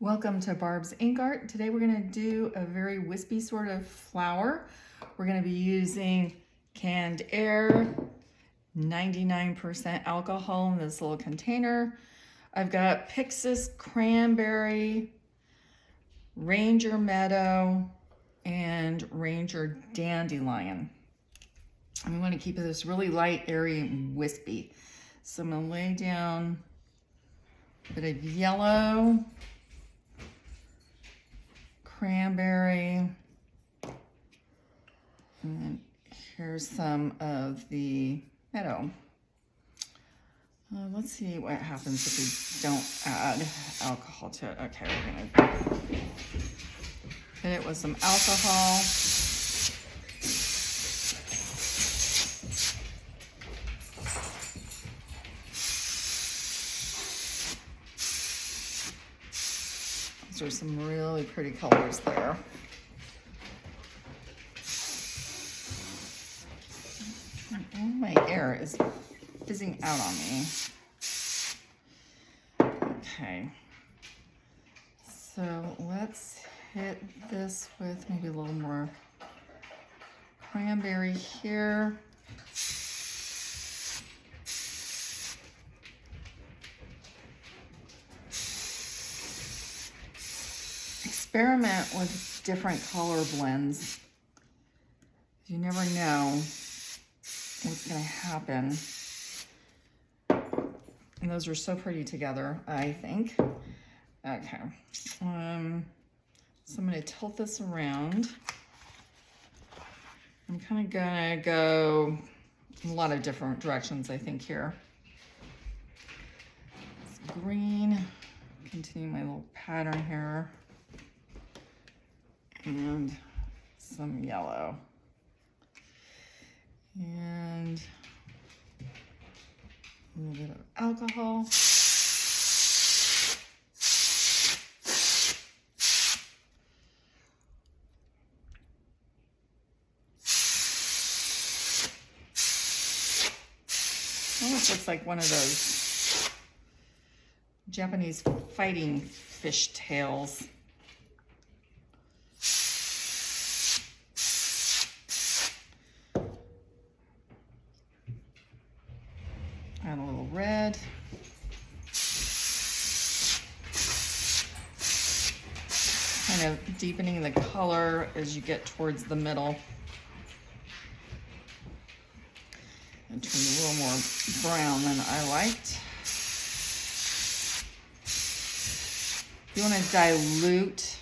Welcome to Barb's Ink Art. Today we're going to do a very wispy sort of flower. We're going to be using canned air, 99% alcohol in this little container. I've got Pixiss, Cranberry, Ranger Meadow, and Ranger Dandelion. And we want to keep this really light, airy, and wispy. So I'm going to lay down a bit of yellow, cranberry, and then here's some of the meadow. Let's see what happens if we don't add alcohol to it. Okay, we're gonna hit it with some alcohol. Those are some really pretty colors there. Oh, my air is fizzing out on me. Okay, so let's hit this with maybe a little more cranberry here. Experiment with different color blends. You never know what's going to happen. And those are so pretty together, I think. Okay. So I'm going to tilt this around. I'm kind of going to go in a lot of different directions, I think, here. It's green. Continue my little pattern here. And some yellow. And a little bit of alcohol. Almost looks like one of those Japanese fighting fish tails. Add a little red. Kind of deepening the color as you get towards the middle. And turn a little more brown than I liked. You want to dilute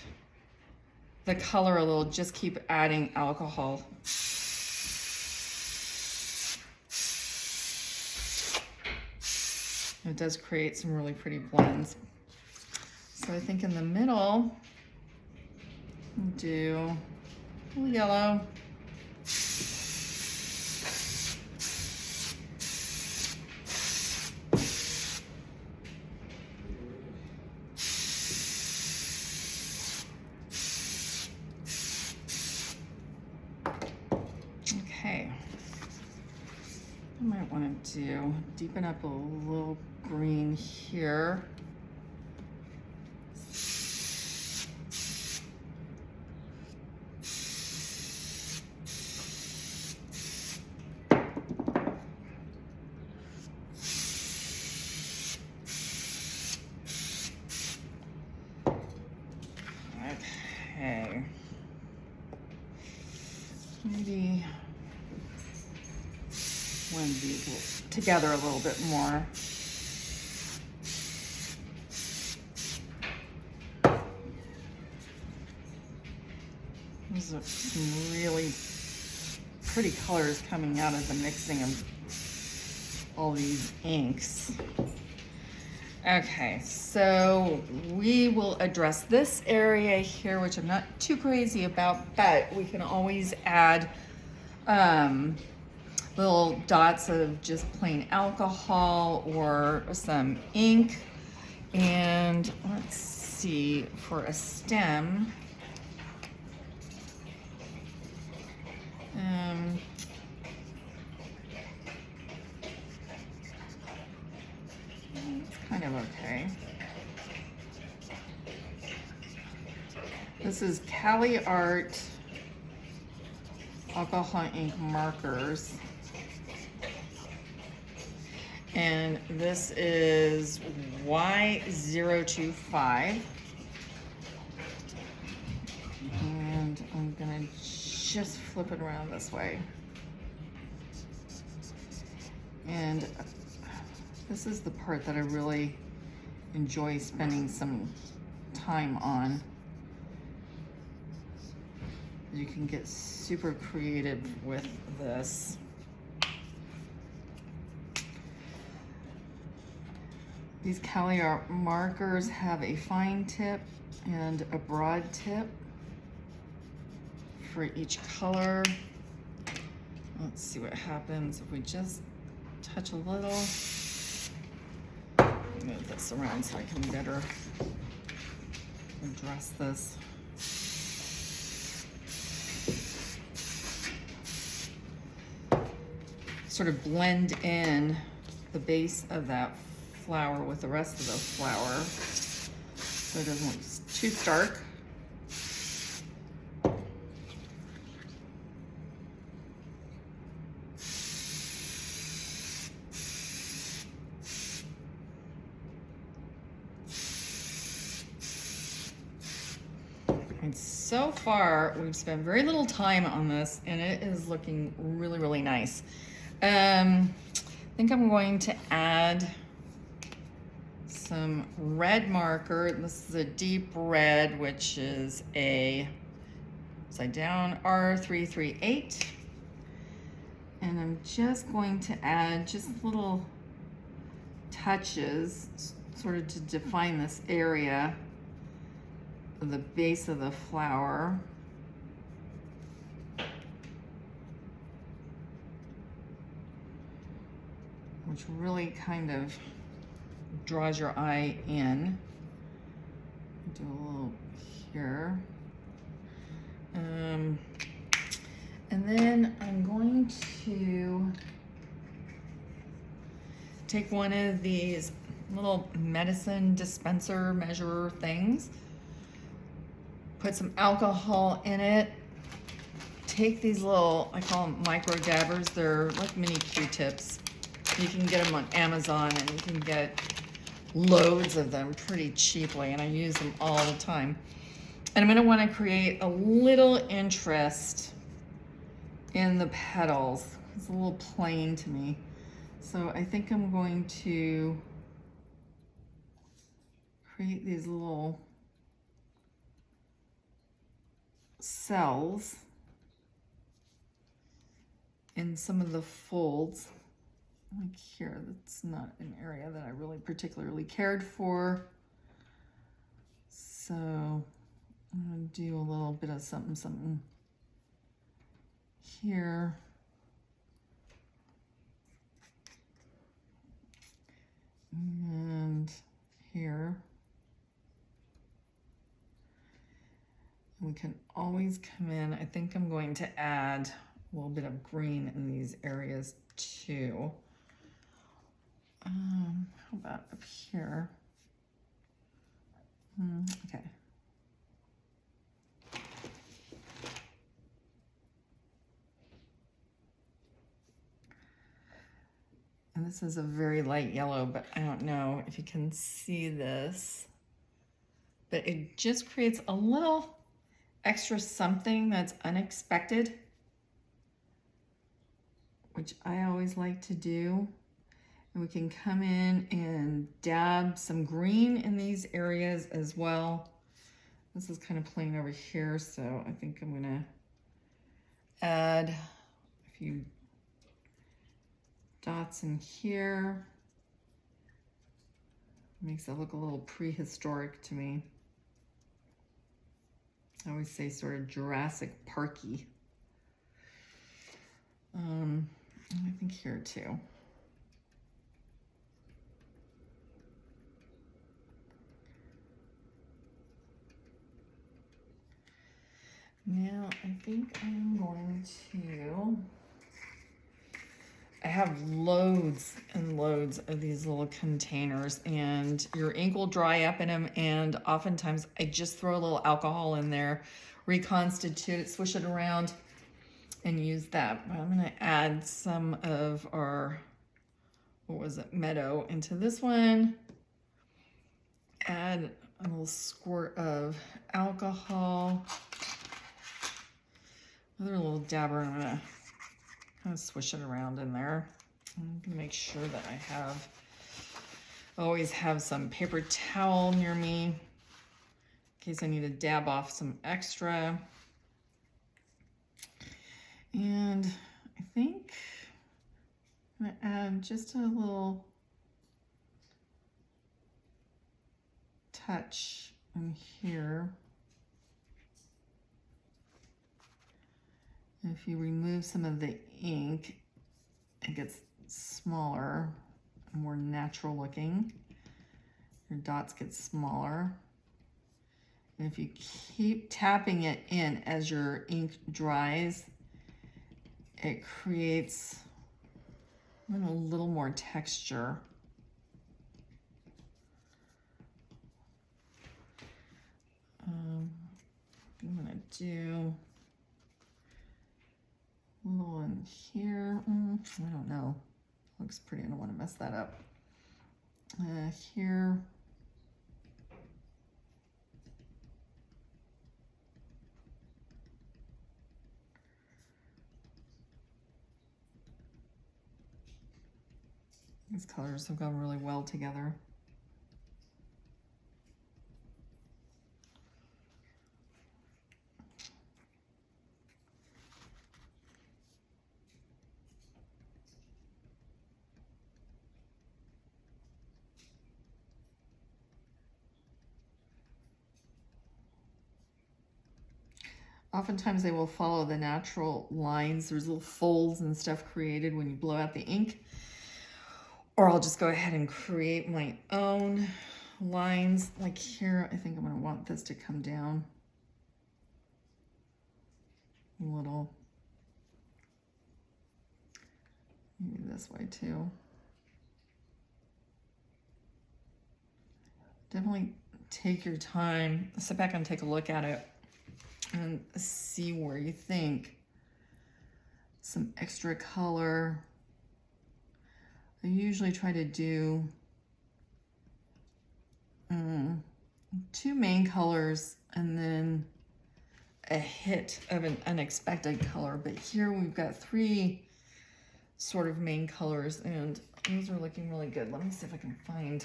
the color a little, just keep adding alcohol. It does create some really pretty blends. So I think in the middle, we'll do a little yellow. Okay. I might want to deepen up a little green here. Okay. Maybe blend these together a little bit more. Those are some really pretty colors coming out of the mixing of all these inks. Okay, so we will address this area here, which I'm not too crazy about, but we can always add little dots of just plain alcohol or some ink. And let's see, for a stem, it's kind of okay. This is CaliArt alcohol ink markers. And this is Y025. And I'm gonna just flip it around this way. And this is the part that I really enjoy spending some time on. You can get super creative with this. These CaliArt markers have a fine tip and a broad tip for each color. Let's see what happens if we just touch a little. Move this around so I can better address this. Sort of blend in the base of that flower with the rest of the flower so it doesn't look too stark. And so far, we've spent very little time on this, and it is looking really, really nice. I think I'm going to add some red marker. This is a deep red, which is a upside down R338. And I'm just going to add just little touches, sort of to define this area of the base of the flower. Which really kind of draws your eye in. Do a little here. And then I'm going to take one of these little medicine dispenser measurer things, put some alcohol in it, take these little, I call them micro dabbers, they're like mini Q-tips. You can get them on Amazon, and you can get loads of them pretty cheaply, and I use them all the time. And I'm going to want to create a little interest in the petals. It's a little plain to me. So I think I'm going to create these little cells in some of the folds. Like here, that's not an area that I really particularly cared for. So I'm gonna do a little bit of something here. And here. We can always come in. I think I'm going to add a little bit of green in these areas too. How about up here? Okay. And this is a very light yellow, but I don't know if you can see this, but it just creates a little extra something that's unexpected, which I always like to do. And we can come in and dab some green in these areas as well. This is kind of plain over here, so I think I'm gonna add a few dots in here. Makes it look a little prehistoric to me. I always say sort of Jurassic Parky. And I think here too. Now I think I'm going to have loads and loads of these little containers, and your ink will dry up in them, and oftentimes I just throw a little alcohol in there, reconstitute it, swish it around, and use that. But I'm gonna add some of our, what was it, Meadow into this one. Add a little squirt of alcohol. Another little dabber, I'm gonna kind of swish it around in there. I'm gonna make sure that I always have some paper towel near me in case I need to dab off some extra. And I think I'm gonna add just a little touch in here. If you remove some of the ink, it gets smaller and more natural looking. Your dots get smaller. And if you keep tapping it in as your ink dries, it creates a little more texture. I'm gonna do a little in here. I don't know. Looks pretty. I don't want to mess that up. Here. These colors have gone really well together. Oftentimes they will follow the natural lines. There's little folds and stuff created when you blow out the ink. Or I'll just go ahead and create my own lines. Like here, I think I'm gonna want this to come down a little. Maybe this way too. Definitely take your time, sit back and take a look at it and see where you think some extra color. I usually try to do 2 main colors and then a hit of an unexpected color. But here we've got 3 sort of main colors, and those are looking really good. Let me see if I can find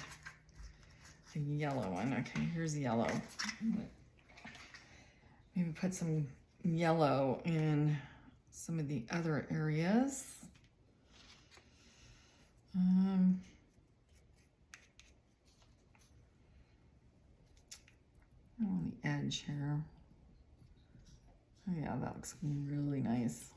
a yellow one. Okay, here's yellow. Maybe put some yellow in some of the other areas. On the edge here. Oh yeah, that looks really nice.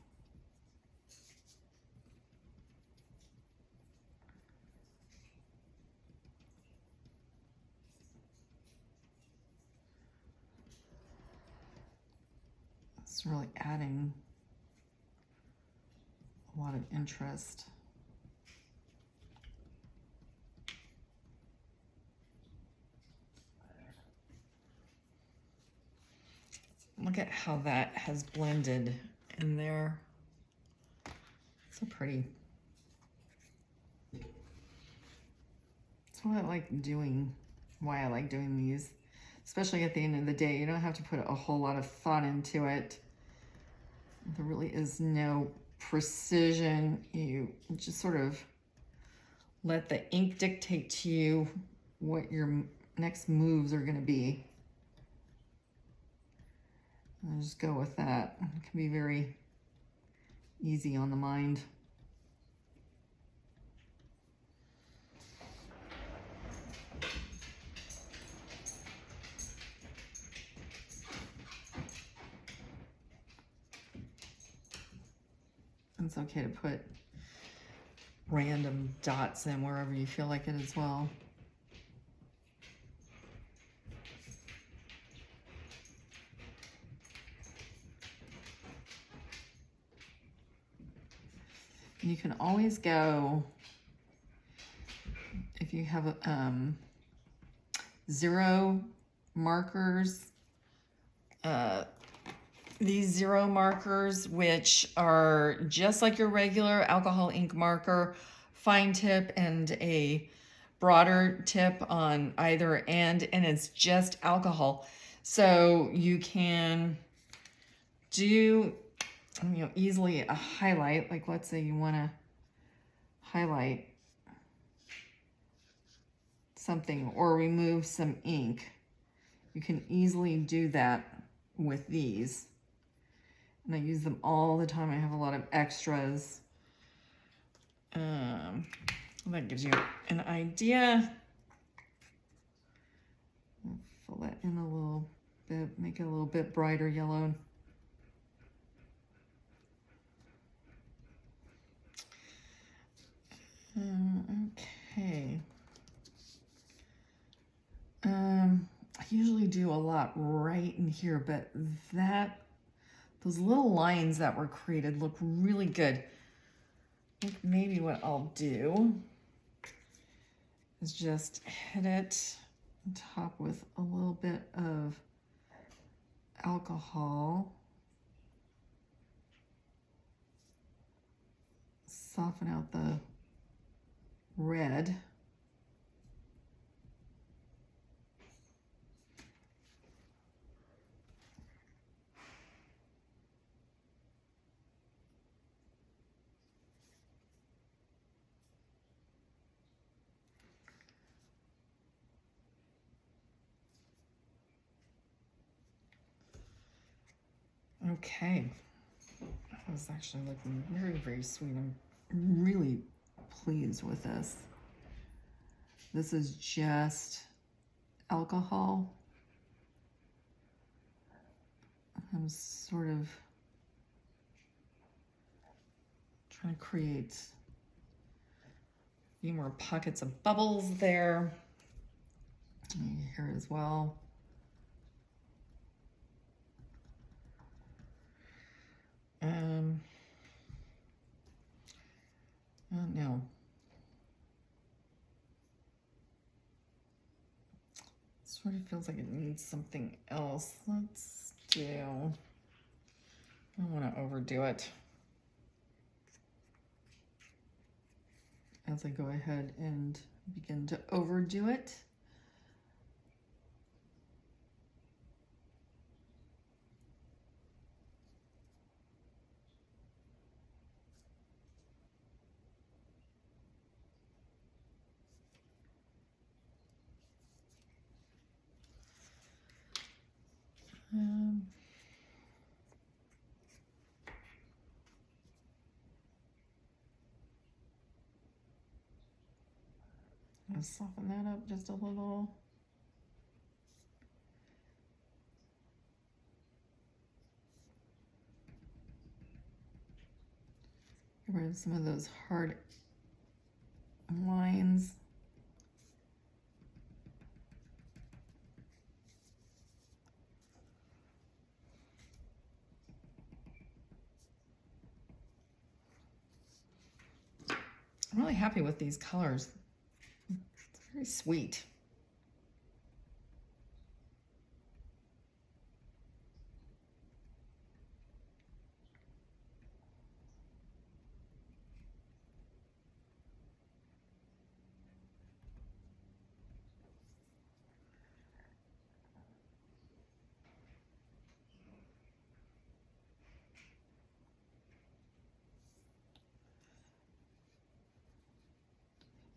It's really adding a lot of interest. Look at how that has blended in there. So pretty. That's what I like doing, why I like doing these, especially at the end of the day. You don't have to put a whole lot of thought into it. There really is no precision. You just sort of let the ink dictate to you what your next moves are going to be. I'll just go with that. It can be very easy on the mind. It's okay to put random dots in wherever you feel like it as well. You can always go, if you have zero markers, these zero markers, which are just like your regular alcohol ink marker, fine tip and a broader tip on either end, and it's just alcohol. So you can do, easily a highlight. Like let's say you want to highlight something or remove some ink. You can easily do that with these. And I use them all the time. I have a lot of extras. That gives you an idea. I'll fill that in a little bit, make it a little bit brighter yellow. Okay. I usually do a lot right in here, but those little lines that were created look really good. I think maybe what I'll do is just hit it on top with a little bit of alcohol. Soften out the red. Okay, that was actually looking very, very sweet. I'm really pleased with this. This is just alcohol. I'm sort of trying to create a few more pockets of bubbles there. And here as well. No. Sort of feels like it needs something else. Let's do, I don't want to overdo it. As I go ahead and begin to overdo it. I'll soften that up just a little. Get rid of some of those hard lines. I'm really happy with these colors. It's very sweet.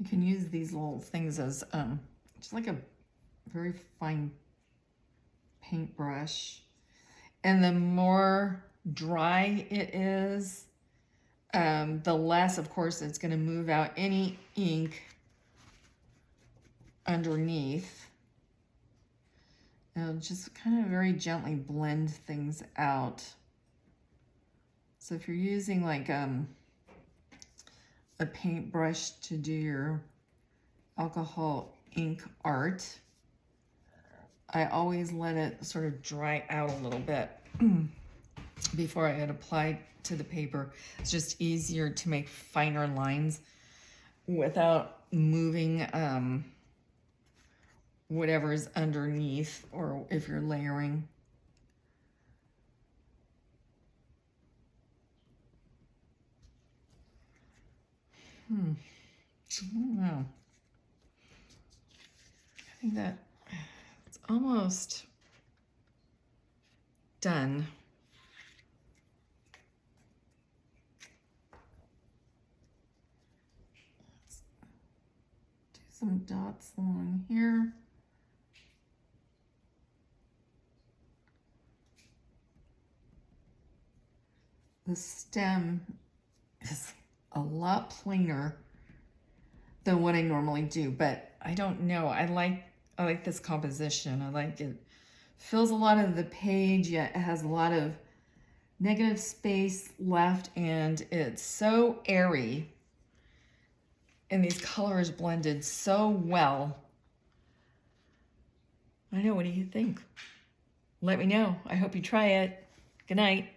You can use these little things as just like a very fine paintbrush. And the more dry it is, the less, of course, it's going to move out any ink underneath. It'll just kind of very gently blend things out. So if you're using like a paintbrush to do your alcohol ink art, I always let it sort of dry out a little bit. before I had applied to the paper. It's just easier to make finer lines without moving whatever's underneath, or if you're layering. I don't know. I think that it's almost done. Let's do some dots along here. The stem is a lot plainer than what I normally do, but I don't know. I like this composition. I like it. Fills a lot of the page, yet it has a lot of negative space left, and it's so airy. And these colors blended so well. I know, what do you think? Let me know. I hope you try it. Good night.